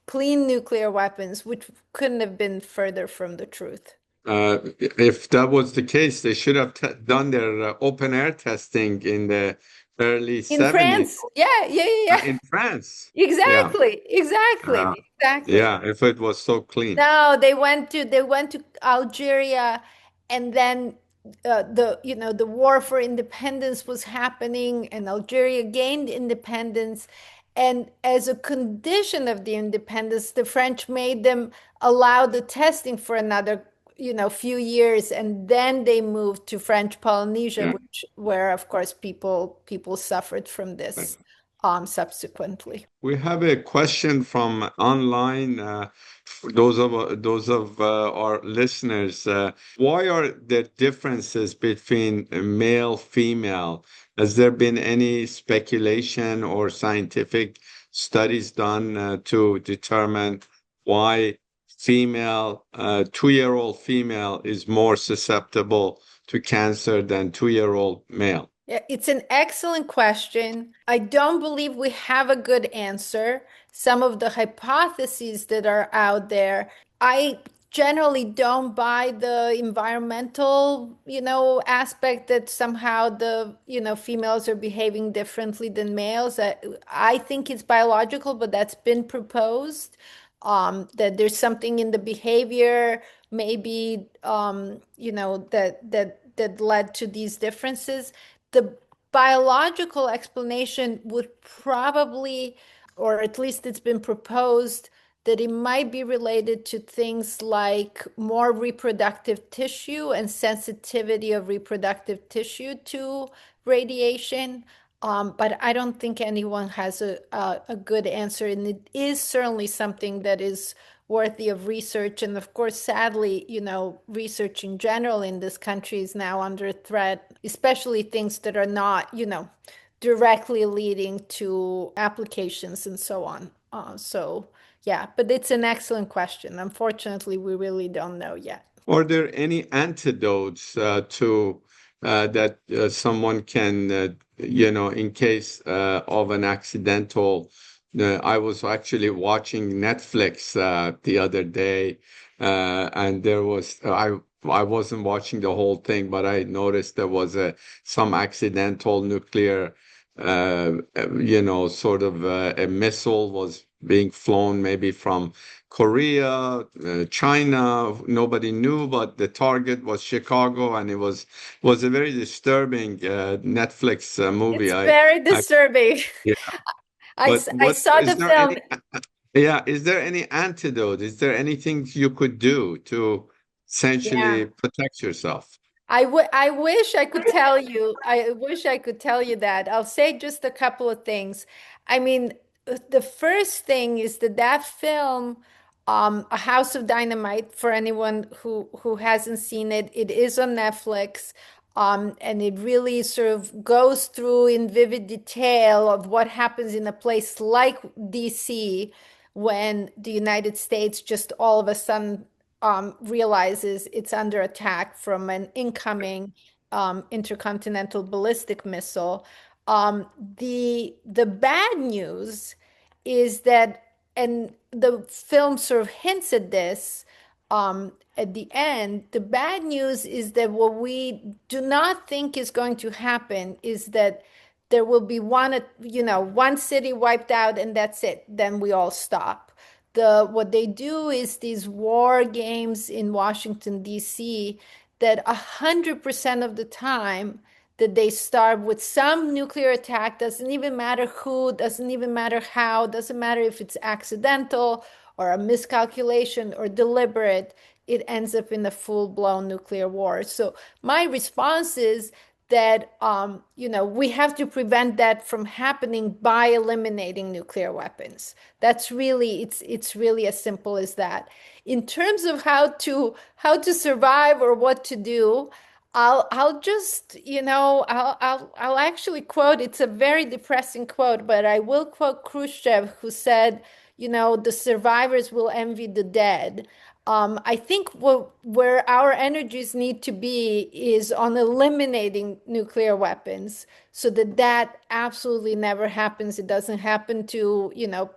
clean nuclear weapons, which couldn't have been further from the truth. If that was the case, they should have done their open air testing in the early In 70s France, yeah, yeah, yeah, in France. yeah. Yeah. Exactly, exactly, Uh, exactly. yeah, if it was so clean. No, they went to Algeria, and then the war for independence was happening, and Algeria gained independence. And as a condition of the independence, the French made them allow the testing for another few years, and then they moved to French Polynesia, Yeah. where of course people suffered from Right. this subsequently. We have a question from online. For those of our listeners, why are there differences between male, female? Has there been any speculation or scientific studies done to determine why two-year-old female is more susceptible to cancer than two-year-old male? Yeah, it's an excellent question. I don't believe we have a good answer. Some of the hypotheses that are out there, I generally don't buy the environmental, aspect that somehow females are behaving differently than males. I think it's biological, but that's been proposed. That there's something in the behavior, maybe, that led to these differences. The biological explanation would probably, or at least it's been proposed, that it might be related to things like more reproductive tissue and sensitivity of reproductive tissue to radiation. But I don't think anyone has a good answer. And it is certainly something that is worthy of research. And of course, sadly, research in general in this country is now under threat, especially things that are not, directly leading to applications and so on. Yeah, but it's an excellent question. Unfortunately, we really don't know yet. Are there any antidotes to that someone can, in case of an accidental? I was actually watching Netflix the other day, and I wasn't watching the whole thing, but I noticed there was some accidental nuclear, sort of a missile was being flown maybe from Korea, China, nobody knew, but the target was Chicago, and it was a very disturbing Netflix movie. It's very I disturbing. yeah. But I what saw is the there film. any? Yeah, is there any antidote? Is there anything you could do to Yeah. essentially protect yourself? I wish I could tell you. I wish I could tell you that. I'll say just a couple of things. I mean, the first thing is that that film, A House of Dynamite, for anyone who hasn't seen it, it is on Netflix. And it really sort of goes through in vivid detail of what happens in a place like DC when the United States just all of a sudden realizes it's under attack from an incoming intercontinental ballistic missile. The bad news is that, and the film sort of hints at this at the end. The bad news is that what we do not think is going to happen is that there will be one city wiped out and that's it. Then we all stop. What they do is these war games in Washington, D.C., that 100% of the time that they start with some nuclear attack, doesn't even matter who, doesn't even matter how, doesn't matter if it's accidental or a miscalculation or deliberate, it ends up in a full-blown nuclear war. So my response is that we have to prevent that from happening by eliminating nuclear weapons. That's really it's really as simple as that. In terms of how to survive or what to do, I'll just I'll actually quote. It's a very depressing quote, but I will quote Khrushchev, who said, the survivors will envy the dead. I think where our energies need to be is on eliminating nuclear weapons so that that absolutely never happens. It doesn't happen to,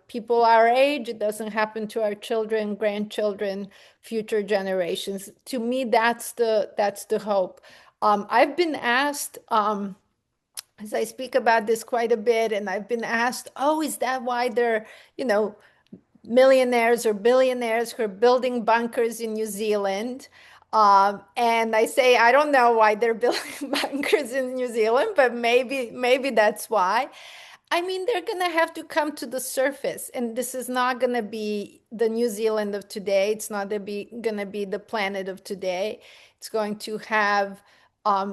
people our age. It doesn't happen to our children, grandchildren, future generations. To me, that's the hope. I've been asked, as I speak about this quite a bit, and I've been asked, oh, is that why they're, you know, millionaires or billionaires who are building bunkers in New Zealand? And I say, I don't know why they're building bunkers in New Zealand, but maybe that's why. I mean, they're going to have to come to the surface, and this is not going to be the New Zealand of today. It's not going to be the planet of today. It's going to have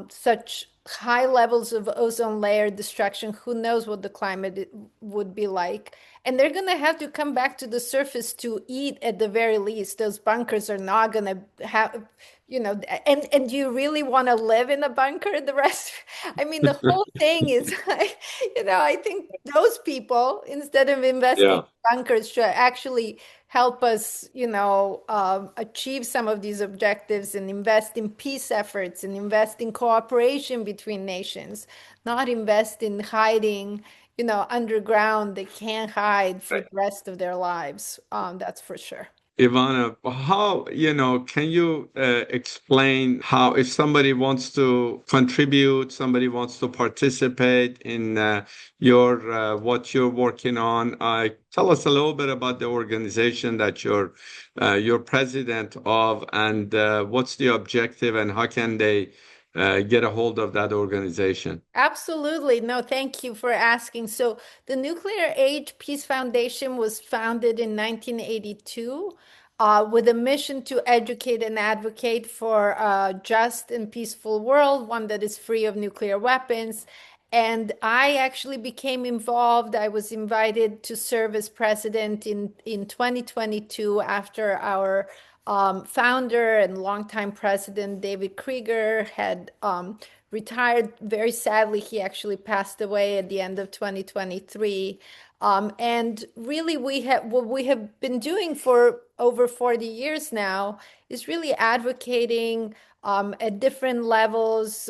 such high levels of ozone layer destruction. Who knows what the climate would be like? And they're going to have to come back to the surface to eat at the very least. Those bunkers are not going to have, and do you really want to live in a bunker the rest? I mean, the whole thing is like, I think those people, instead of investing Yeah. in bunkers, should actually help us, achieve some of these objectives and invest in peace efforts and invest in cooperation between nations, not invest in hiding, underground. They can't hide for the rest of their lives. That's for sure. Ivana, how, can you explain how, if somebody wants to contribute, somebody wants to participate in what you're working on, tell us a little bit about the organization that you're president of, and what's the objective, and how can they get a hold of that organization? Absolutely. No, thank you for asking. So, the Nuclear Age Peace Foundation was founded in 1982 with a mission to educate and advocate for a just and peaceful world, one that is free of nuclear weapons. And I actually became involved. I was invited to serve as president in 2022 after our founder and longtime president David Krieger had retired. Very sadly, he actually passed away at the end of 2023. And really, what we have been doing for over 40 years now is really advocating at different levels,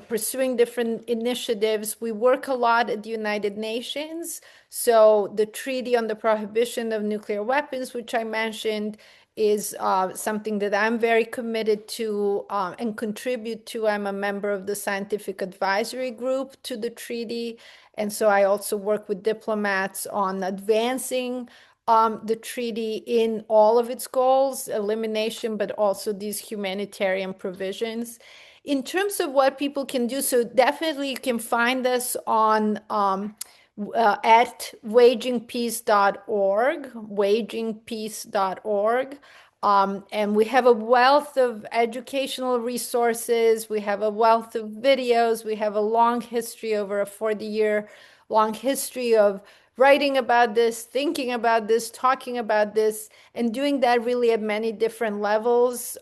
pursuing different initiatives. We work a lot at the United Nations. So the Treaty on the Prohibition of Nuclear Weapons, which I mentioned, is something that I'm very committed to and contribute to. I'm a member of the scientific advisory group to the treaty. And so I also work with diplomats on advancing the treaty in all of its goals, elimination, but also these humanitarian provisions. In terms of what people can do, so definitely you can find us on at wagingpeace.org. And we have a wealth of educational resources. We have a wealth of videos. We have a long history, over a 40-year long history of writing about this, thinking about this, talking about this, and doing that really at many different levels.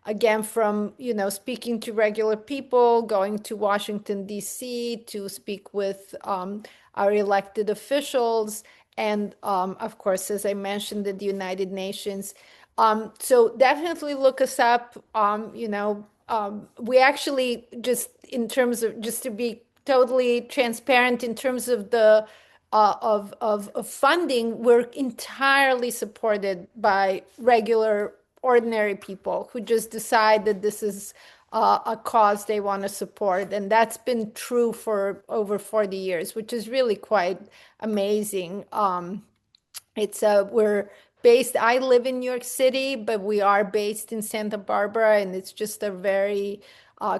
Again, from speaking to regular people, going to Washington, D.C. to speak with our elected officials, and of course, as I mentioned, at the United Nations. So definitely look us up. We actually, just in terms of, just to be totally transparent, in terms of the of funding, we're entirely supported by regular, ordinary people who just decide that this is a cause they want to support. And that's been true for over 40 years, which is really quite amazing. We're based, I live in New York City, but we are based in Santa Barbara, and it's just a very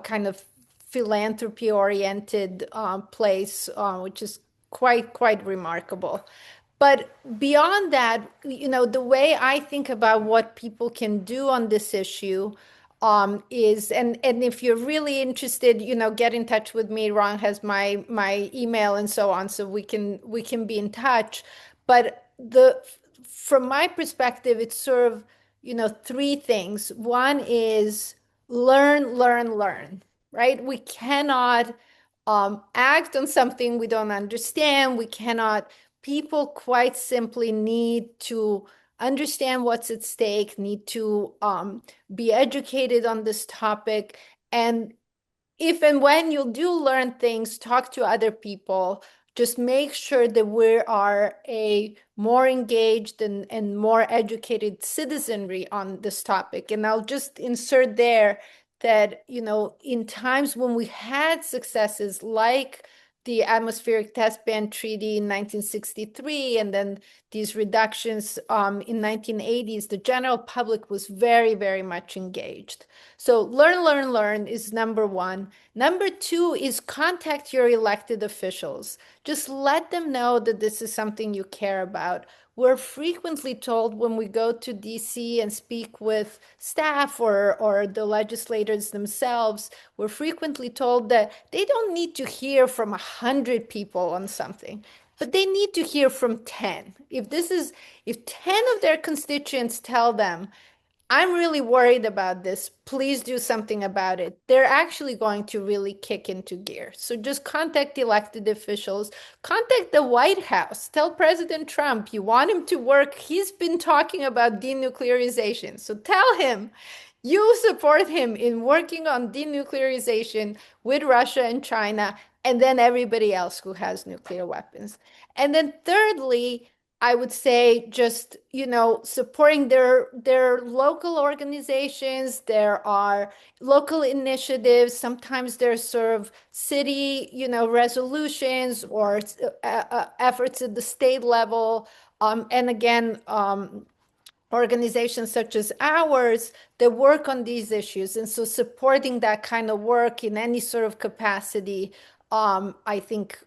kind of philanthropy oriented place, which is quite remarkable. But beyond that, the way I think about what people can do on this issue is, and if you're really interested, get in touch with me. Ron has my email and so on, so we can be in touch. But from my perspective, it's sort of, three things. One is learn, right? We cannot act on something we don't understand. We cannot, people quite simply need to understand what's at stake, need to be educated on this topic. And if and when you do learn things, talk to other people. Just make sure that we are a more engaged and more educated citizenry on this topic. And I'll just insert there that, in times when we had successes like the atmospheric test ban treaty in 1963, and then these reductions in 1980s, the general public was very, very much engaged. So learn is number one. Number two is contact your elected officials. Just let them know that this is something you care about. We're frequently told when we go to DC and speak with staff or the legislators themselves, we're frequently told that they don't need to hear from 100 people on something, but they need to hear from 10. If 10 of their constituents tell them, I'm really worried about this, please do something about it, they're actually going to really kick into gear. So just contact elected officials, contact the White House, tell President Trump you want him to work. He's been talking about denuclearization. So tell him you support him in working on denuclearization with Russia and China, and then everybody else who has nuclear weapons. And then thirdly, I would say just, supporting their local organizations. There are local initiatives. Sometimes there's sort of city, resolutions or efforts at the state level. And again, organizations such as ours that work on these issues. And so supporting that kind of work in any sort of capacity, I think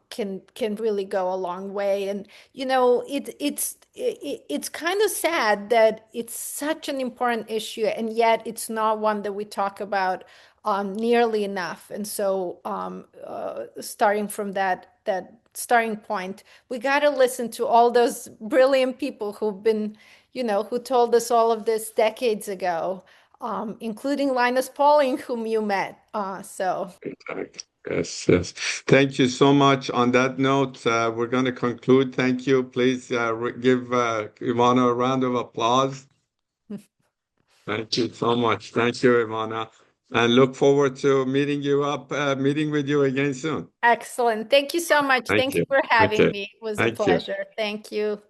can really go a long way. And it's kind of sad that it's such an important issue, and yet it's not one that we talk about nearly enough. And so starting from that starting point, we got to listen to all those brilliant people who've been who told us all of this decades ago, including Linus Pauling, whom you met. Yes, yes. Thank you so much. On that note, we're going to conclude. Thank you. Please give Ivana a round of applause. Thank you so much. Thank you, Ivana. And look forward to meeting with you again soon. Excellent. Thank you so much. Thank Thank you you. for having Okay. me. It was a Thank you. pleasure. Thank you.